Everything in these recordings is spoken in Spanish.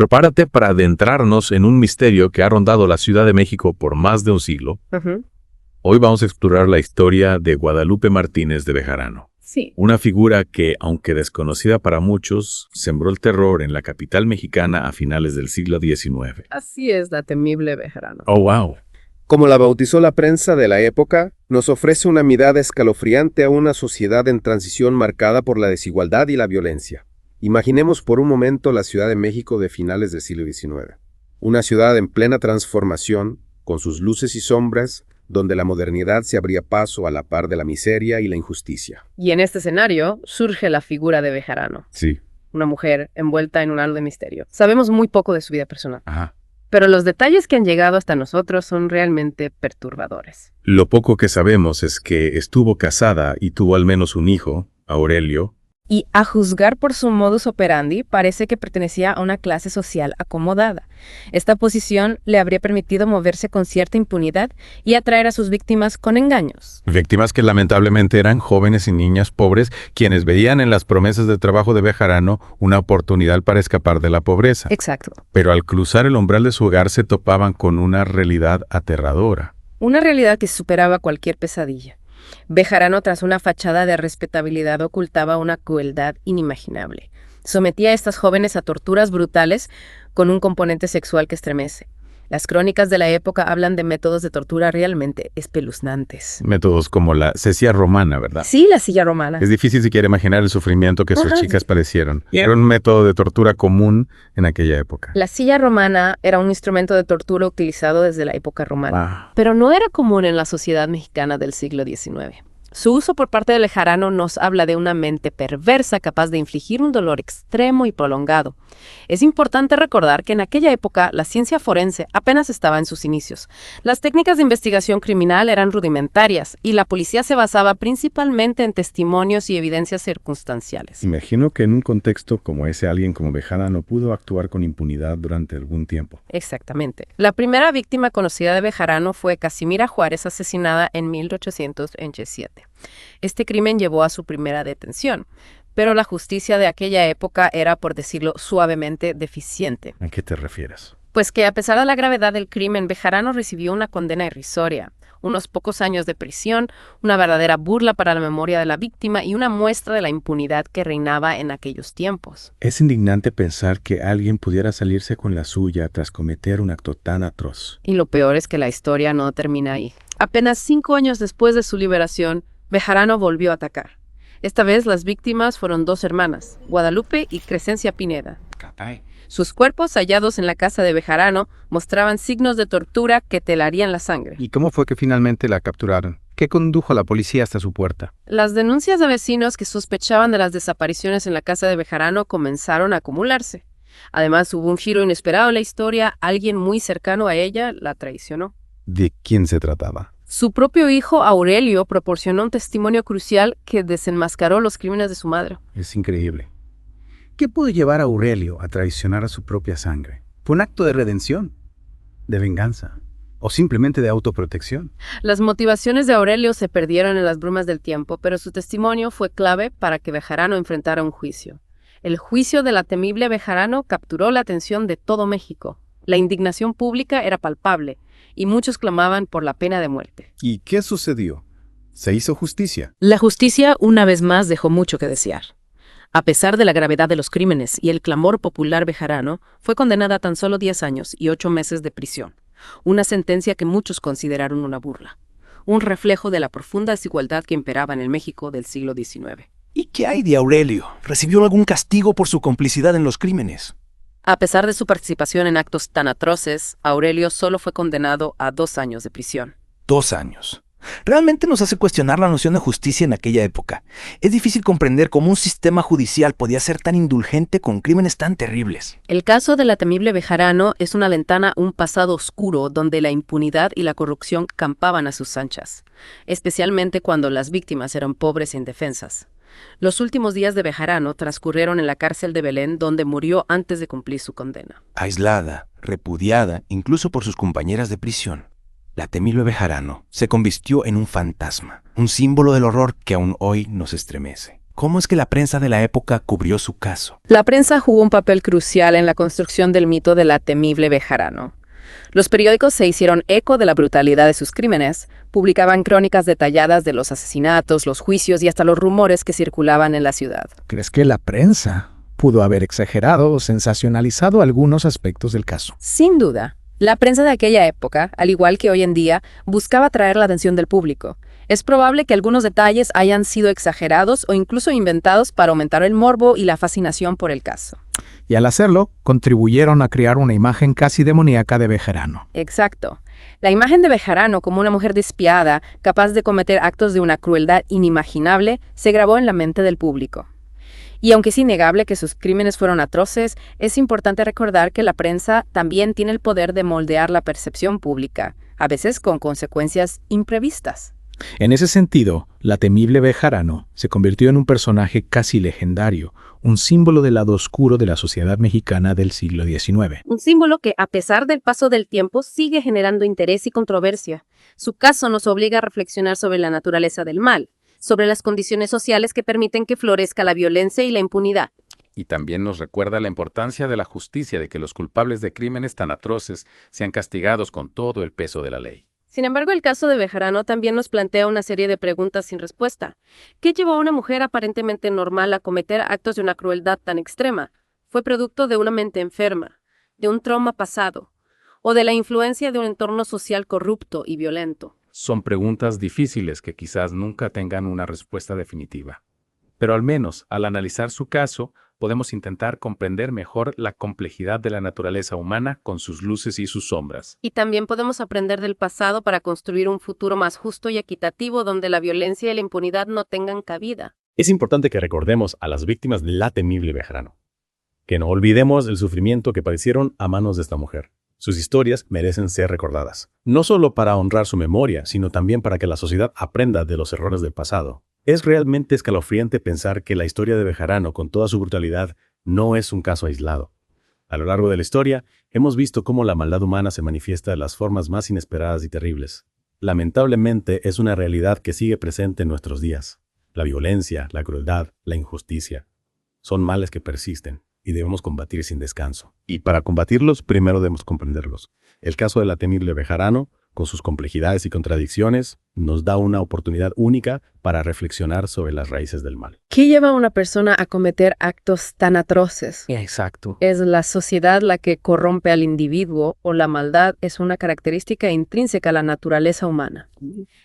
Prepárate para adentrarnos en un misterio que ha rondado la Ciudad de México por más de un siglo. Hoy vamos a explorar la historia de Guadalupe Martínez de Bejarano. Sí. Una figura que, aunque desconocida para muchos, sembró el terror en la capital mexicana a finales del siglo XIX. Así es, la temible Bejarano. ¡Oh, wow! Como la bautizó la prensa de la época, nos ofrece una mirada escalofriante a una sociedad en transición marcada por la desigualdad y la violencia. Imaginemos por un momento la Ciudad de México de finales del siglo XIX. Una ciudad en plena transformación, con sus luces y sombras, donde la modernidad se abría paso a la par de la miseria y la injusticia. Y en este escenario surge la figura de Bejarano. Sí. Una mujer envuelta en un halo de misterio. Sabemos muy poco de su vida personal. Ajá. Pero los detalles que han llegado hasta nosotros son realmente perturbadores. Lo poco que sabemos es que estuvo casada y tuvo al menos un hijo, Aurelio. Y a juzgar por su modus operandi, parece que pertenecía a una clase social acomodada. Esta posición le habría permitido moverse con cierta impunidad y atraer a sus víctimas con engaños. Víctimas que lamentablemente eran jóvenes y niñas pobres, quienes veían en las promesas de trabajo de Bejarano una oportunidad para escapar de la pobreza. Exacto. Pero al cruzar el umbral de su hogar se topaban con una realidad aterradora. Una realidad que superaba cualquier pesadilla. Bejarano, tras una fachada de respetabilidad, ocultaba una crueldad inimaginable. Sometía a estas jóvenes a torturas brutales con un componente sexual que estremece. Las crónicas de la época hablan de métodos de tortura realmente espeluznantes. Métodos como la cesía romana, ¿verdad? Sí, la silla romana. Es difícil siquiera imaginar el sufrimiento que sus Ajá. chicas padecieron. Era un método de tortura común en aquella época. La silla romana era un instrumento de tortura utilizado desde la época romana, Wow. pero no era común en la sociedad mexicana del siglo XIX. Su uso por parte de Bejarano nos habla de una mente perversa capaz de infligir un dolor extremo y prolongado. Es importante recordar que en aquella época la ciencia forense apenas estaba en sus inicios. Las técnicas de investigación criminal eran rudimentarias y la policía se basaba principalmente en testimonios y evidencias circunstanciales. Imagino que en un contexto como ese alguien como Bejarano pudo actuar con impunidad durante algún tiempo. Exactamente. La primera víctima conocida de Bejarano fue Casimira Juárez, asesinada en 1887. Este crimen llevó a su primera detención, pero la justicia de aquella época era, por decirlo suavemente, deficiente. ¿A qué te refieres? Pues que a pesar de la gravedad del crimen, Bejarano recibió una condena irrisoria, unos pocos años de prisión, una verdadera burla para la memoria de la víctima y una muestra de la impunidad que reinaba en aquellos tiempos. Es indignante pensar que alguien pudiera salirse con la suya tras cometer un acto tan atroz. Y lo peor es que la historia no termina ahí. Apenas 5 años después de su liberación, Bejarano volvió a atacar. Esta vez las víctimas fueron 2 hermanas, Guadalupe y Crescencia Pineda. Sus cuerpos hallados en la casa de Bejarano mostraban signos de tortura que te helarían la sangre. ¿Y cómo fue que finalmente la capturaron? ¿Qué condujo a la policía hasta su puerta? Las denuncias de vecinos que sospechaban de las desapariciones en la casa de Bejarano comenzaron a acumularse. Además, hubo un giro inesperado en la historia. Alguien muy cercano a ella la traicionó. ¿De quién se trataba? Su propio hijo, Aurelio, proporcionó un testimonio crucial que desenmascaró los crímenes de su madre. Es increíble. ¿Qué pudo llevar a Aurelio a traicionar a su propia sangre? ¿Fue un acto de redención? ¿De venganza? ¿O simplemente de autoprotección? Las motivaciones de Aurelio se perdieron en las brumas del tiempo, pero su testimonio fue clave para que Bejarano enfrentara un juicio. El juicio de la temible Bejarano capturó la atención de todo México. La indignación pública era palpable, y muchos clamaban por la pena de muerte. ¿Y qué sucedió? ¿Se hizo justicia? La justicia, una vez más, dejó mucho que desear. A pesar de la gravedad de los crímenes y el clamor popular, Bejarano fue condenada a tan solo 10 años y 8 meses de prisión, una sentencia que muchos consideraron una burla, un reflejo de la profunda desigualdad que imperaba en el México del siglo XIX. ¿Y qué hay de Aurelio? ¿Recibió algún castigo por su complicidad en los crímenes? A pesar de su participación en actos tan atroces, Aurelio solo fue condenado a 2 años de prisión. 2 años. Realmente nos hace cuestionar la noción de justicia en aquella época. Es difícil comprender cómo un sistema judicial podía ser tan indulgente con crímenes tan terribles. El caso de la temible Bejarano es una ventana a un pasado oscuro donde la impunidad y la corrupción campaban a sus anchas, especialmente cuando las víctimas eran pobres e indefensas. Los últimos días de Bejarano transcurrieron en la cárcel de Belén, donde murió antes de cumplir su condena. Aislada, repudiada, incluso por sus compañeras de prisión, la temible Bejarano se convirtió en un fantasma, un símbolo del horror que aún hoy nos estremece. ¿Cómo es que la prensa de la época cubrió su caso? La prensa jugó un papel crucial en la construcción del mito de la temible Bejarano. Los periódicos se hicieron eco de la brutalidad de sus crímenes, publicaban crónicas detalladas de los asesinatos, los juicios y hasta los rumores que circulaban en la ciudad. ¿Crees que la prensa pudo haber exagerado o sensacionalizado algunos aspectos del caso? Sin duda, la prensa de aquella época, al igual que hoy en día, buscaba atraer la atención del público. Es probable que algunos detalles hayan sido exagerados o incluso inventados para aumentar el morbo y la fascinación por el caso. Y al hacerlo, contribuyeron a crear una imagen casi demoníaca de Bejarano. Exacto. La imagen de Bejarano como una mujer despiadada, capaz de cometer actos de una crueldad inimaginable, se grabó en la mente del público. Y aunque es innegable que sus crímenes fueron atroces, es importante recordar que la prensa también tiene el poder de moldear la percepción pública, a veces con consecuencias imprevistas. En ese sentido, la temible Bejarano se convirtió en un personaje casi legendario, un símbolo del lado oscuro de la sociedad mexicana del siglo XIX. Un símbolo que, a pesar del paso del tiempo, sigue generando interés y controversia. Su caso nos obliga a reflexionar sobre la naturaleza del mal, sobre las condiciones sociales que permiten que florezca la violencia y la impunidad. Y también nos recuerda la importancia de la justicia, de que los culpables de crímenes tan atroces sean castigados con todo el peso de la ley. Sin embargo, el caso de Bejarano también nos plantea una serie de preguntas sin respuesta. ¿Qué llevó a una mujer aparentemente normal a cometer actos de una crueldad tan extrema? ¿Fue producto de una mente enferma, de un trauma pasado, o de la influencia de un entorno social corrupto y violento? Son preguntas difíciles que quizás nunca tengan una respuesta definitiva. Pero al menos, al analizar su caso, podemos intentar comprender mejor la complejidad de la naturaleza humana con sus luces y sus sombras. Y también podemos aprender del pasado para construir un futuro más justo y equitativo donde la violencia y la impunidad no tengan cabida. Es importante que recordemos a las víctimas de la temible Bejarano, que no olvidemos el sufrimiento que padecieron a manos de esta mujer. Sus historias merecen ser recordadas, no solo para honrar su memoria, sino también para que la sociedad aprenda de los errores del pasado. Es realmente escalofriante pensar que la historia de Bejarano, con toda su brutalidad, no es un caso aislado. A lo largo de la historia, hemos visto cómo la maldad humana se manifiesta de las formas más inesperadas y terribles. Lamentablemente, es una realidad que sigue presente en nuestros días. La violencia, la crueldad, la injusticia, son males que persisten y debemos combatir sin descanso. Y para combatirlos, primero debemos comprenderlos. El caso de la temible Bejarano, con sus complejidades y contradicciones, nos da una oportunidad única para reflexionar sobre las raíces del mal. ¿Qué lleva a una persona a cometer actos tan atroces? Exacto. ¿Es la sociedad la que corrompe al individuo o la maldad es una característica intrínseca a la naturaleza humana?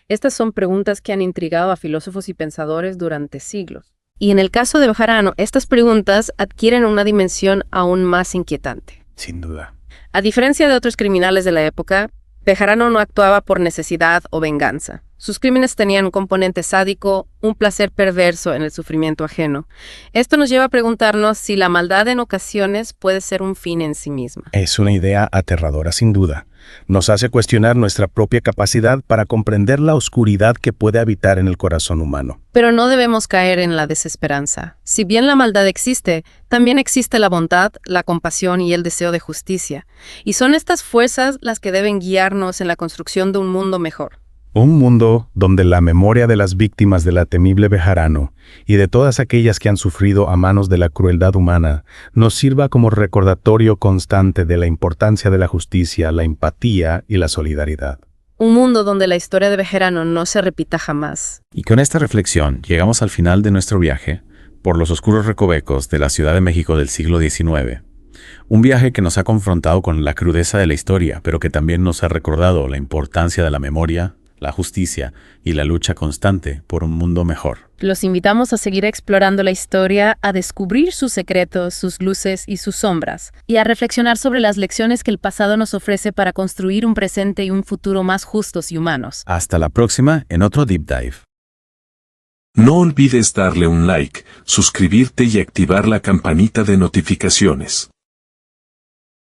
Estas son preguntas que han intrigado a filósofos y pensadores durante siglos. Y en el caso de Bejarano, estas preguntas adquieren una dimensión aún más inquietante. Sin duda. A diferencia de otros criminales de la época, Bejarano no actuaba por necesidad o venganza. Sus crímenes tenían un componente sádico, un placer perverso en el sufrimiento ajeno. Esto nos lleva a preguntarnos si la maldad en ocasiones puede ser un fin en sí misma. Es una idea aterradora sin duda. Nos hace cuestionar nuestra propia capacidad para comprender la oscuridad que puede habitar en el corazón humano. Pero no debemos caer en la desesperanza. Si bien la maldad existe, también existe la bondad, la compasión y el deseo de justicia. Y son estas fuerzas las que deben guiarnos en la construcción de un mundo mejor. Un mundo donde la memoria de las víctimas de la temible Bejarano y de todas aquellas que han sufrido a manos de la crueldad humana nos sirva como recordatorio constante de la importancia de la justicia, la empatía y la solidaridad. Un mundo donde la historia de Bejarano no se repita jamás. Y con esta reflexión llegamos al final de nuestro viaje por los oscuros recovecos de la Ciudad de México del siglo XIX. Un viaje que nos ha confrontado con la crudeza de la historia, pero que también nos ha recordado la importancia de la memoria, la justicia y la lucha constante por un mundo mejor. Los invitamos a seguir explorando la historia, a descubrir sus secretos, sus luces y sus sombras, y a reflexionar sobre las lecciones que el pasado nos ofrece para construir un presente y un futuro más justos y humanos. Hasta la próxima en otro Deep Dive. No olvides darle un like, suscribirte y activar la campanita de notificaciones.